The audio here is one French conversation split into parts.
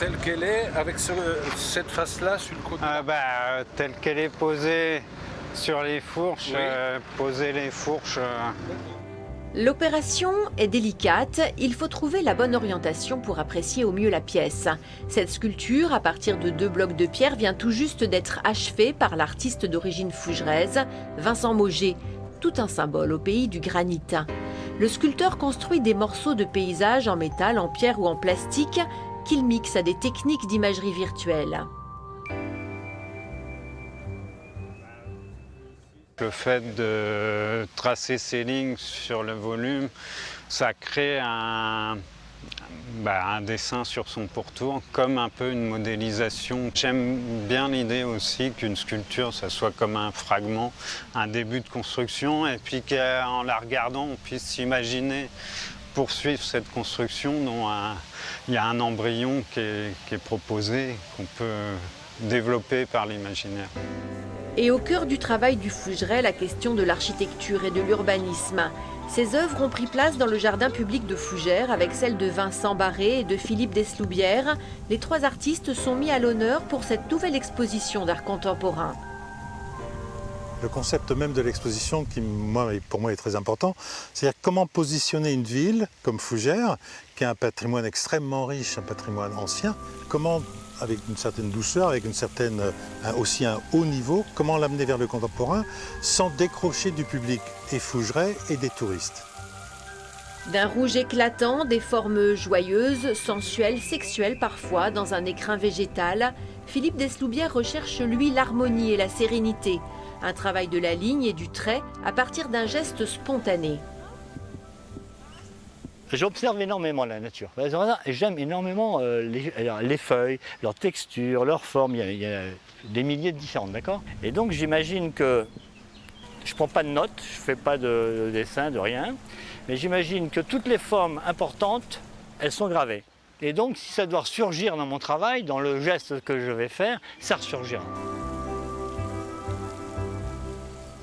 telle qu'elle est, avec cette face-là sur le côté. Telle qu'elle est posée sur les fourches, Oui. poser les fourches. L'opération est délicate, il faut trouver la bonne orientation pour apprécier au mieux la pièce. Cette sculpture, à partir de 2 blocs de pierre, vient tout juste d'être achevée par l'artiste d'origine fougeraise, Vincent Mauger, tout un symbole au pays du granit. Le sculpteur construit des morceaux de paysage en métal, en pierre ou en plastique qu'il mixe à des techniques d'imagerie virtuelle. Le fait de tracer ces lignes sur le volume, ça crée un dessin sur son pourtour, comme un peu une modélisation. J'aime bien l'idée aussi qu'une sculpture, ça soit comme un fragment, un début de construction, et puis qu'en la regardant, on puisse s'imaginer poursuivre cette construction dont il y a un embryon qui est proposé, qu'on peut développer par l'imaginaire. Et au cœur du travail du Fougeret, la question de l'architecture et de l'urbanisme. Ces œuvres ont pris place dans le jardin public de Fougères avec celles de Vincent Barré et de Philippe Desloubières. Les 3 artistes sont mis à l'honneur pour cette nouvelle exposition d'art contemporain. Le concept même de l'exposition, qui pour moi est très important, c'est-à-dire comment positionner une ville comme Fougères, qui a un patrimoine extrêmement riche, un patrimoine ancien, comment, avec une certaine douceur, avec aussi un haut niveau, comment l'amener vers le contemporain sans décrocher du public et fougerais et des touristes. D'un rouge éclatant, des formes joyeuses, sensuelles, sexuelles parfois, dans un écrin végétal, Philippe Desloubières recherche, lui, l'harmonie et la sérénité. Un travail de la ligne et du trait à partir d'un geste spontané. J'observe énormément la nature. Et j'aime énormément les feuilles, leur texture, leur forme. Il y a des milliers de différentes, d'accord? Et donc j'imagine que je ne prends pas de notes, je ne fais pas de dessin, de rien. Mais j'imagine que toutes les formes importantes, elles sont gravées. Et donc si ça doit surgir dans mon travail, dans le geste que je vais faire, ça ressurgira.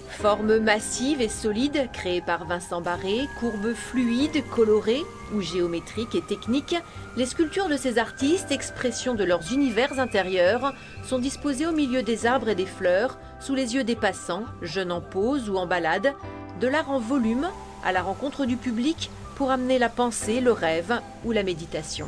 Formes massives et solides créées par Vincent Barré, courbes fluides, colorées ou géométriques et techniques, les sculptures de ces artistes, expression de leurs univers intérieurs, sont disposées au milieu des arbres et des fleurs, sous les yeux des passants, jeunes en pause ou en balade, de l'art en volume, à la rencontre du public pour amener la pensée, le rêve ou la méditation.